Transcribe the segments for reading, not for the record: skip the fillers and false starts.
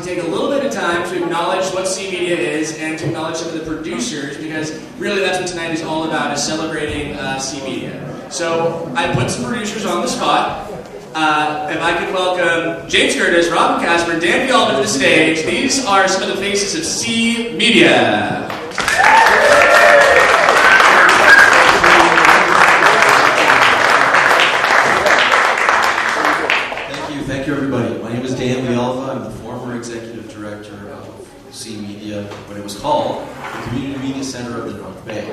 take a little bit of time to acknowledge what C Media is and to acknowledge some of the producers, because really that's what tonight is all about, is celebrating C Media. So I put some producers on the spot. If I could welcome James Curtis, Robyn Kasper, Dan Villalva to the stage. These are some of the faces of C Media. Thank you, everybody. My name is Dan Villalva. I'm the former executive director of C Media, when it was called the Community Media Center of the North Bay.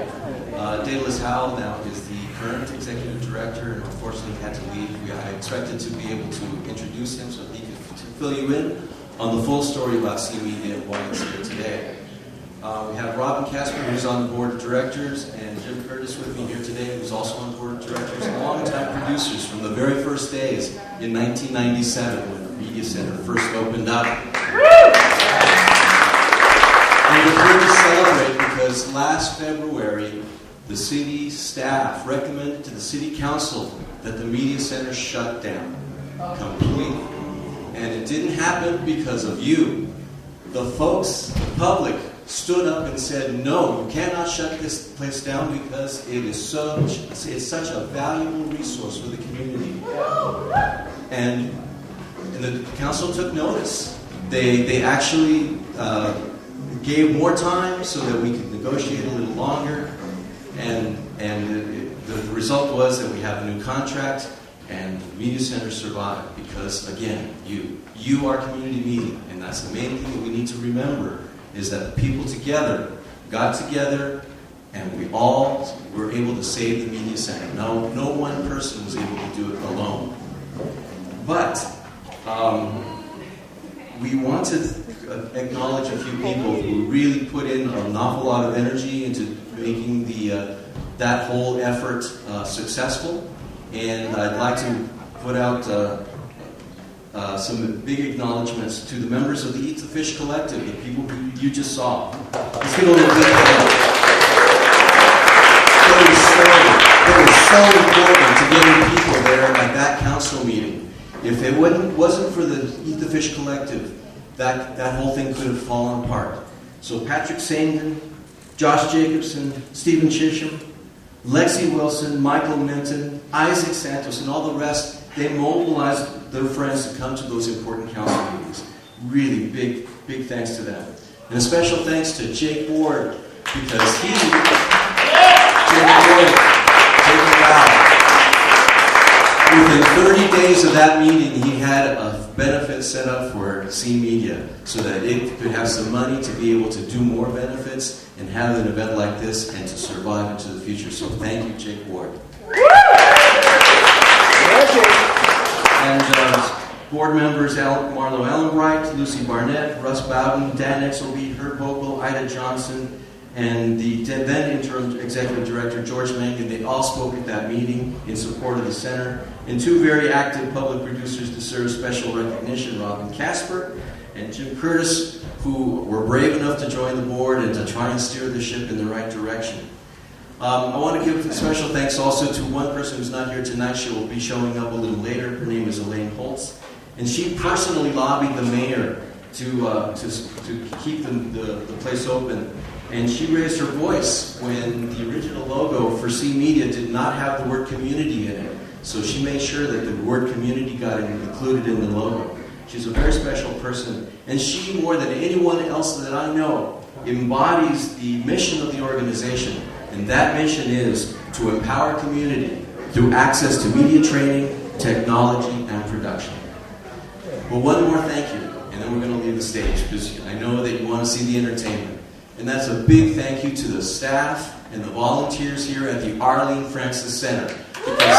Daedalus Howell now is the current executive director, and unfortunately had to leave. I expected to be able to introduce him so he could fill you in on the full story about C Media and why it's here today. We have Robyn Kasper, who's on the board of directors, and Jim Curtis with me here today, who's also on the board of directors, longtime producers from the very first days in 1997 when the Media Center first opened up. And we're here to celebrate because last February, the city staff recommended to the city council that the Media Center shut down completely. And it didn't happen because of you. The folks, the public, stood up and said, no, you cannot shut this place down because it's such a valuable resource for the community. And the council took notice. They actually gave more time so that we could negotiate a little longer. And the result was that we have a new contract, and the Media Center survived because, again, you are community media, and that's the main thing that we need to remember, is that the people together got together, and we all were able to save the Media Center. No one person was able to do it alone. But we want to acknowledge a few people who really put in an awful lot of energy into making that whole effort successful. And I'd like to put out some big acknowledgments to the members of the Eat the Fish Collective, the people who you just saw. Let's give a little bit of It was so important to getting people there at that council meeting. If it wasn't for the Eat the Fish Collective, that whole thing could have fallen apart. So Patrick Sangden, Josh Jacobson, Stephen Chisholm, Lexi Wilson, Michael Minton, Isaac Santos, and all the rest, they mobilized their friends to come to those important council meetings. Really big thanks to them. And a special thanks to Jake Ward, because within 30 days of that meeting, he had a benefit set up for C Media so that it could have some money to be able to do more benefits and have an event like this and to survive into the future. So thank you, Jake Ward. And board members Marlo Ellenbright, Lucy Barnett, Russ Bowden, Dan Exelby, Herb Vogel, Ida Johnson, and the then interim executive director, George Mangan. They all spoke at that meeting in support of the center. And two very active public producers deserve special recognition, Robyn Kasper and Jim Curtis, who were brave enough to join the board and to try and steer the ship in the right direction. I want to give special thanks also to one person who's not here tonight. She will be showing up a little later. Her name is Elaine Holtz. And she personally lobbied the mayor to keep the place open. And she raised her voice when the original logo for C Media did not have the word community in it. So she made sure that the word community got included in the logo. She's a very special person. And she, more than anyone else that I know, embodies the mission of the organization. And that mission is to empower community through access to media training, technology, and production. Well, one more thank you, and then we're going to leave the stage, because I know that you want to see the entertainment. And that's a big thank you to the staff and the volunteers here at the Arlene Francis Center. Because,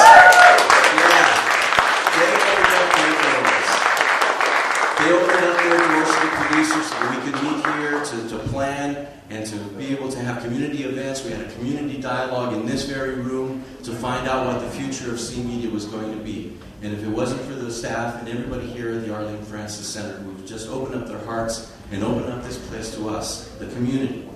they opened up their doors to the producers so we could meet here to plan and to be able to have community events. We had a community dialogue in this very room to find out what the future of C Media was going to be. And if it wasn't for the staff and everybody here at the Arlene Francis Center who just opened up their hearts and opened up this place to us, the community,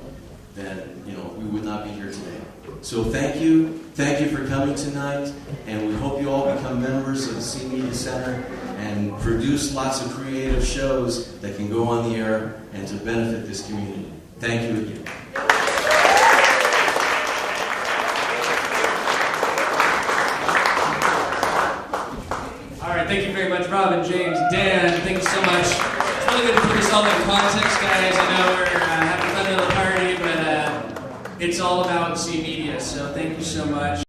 then we would not be here today. So thank you for coming tonight, and we hope you all become members of the C Media Center. and produce lots of creative shows that can go on the air and to benefit this community. Thank you again. All right, thank you very much, Robyn, James, Dan. Thank you so much. It's really good to put this all in context, guys. I know we're having fun at the party, but it's all about C Media, so thank you so much.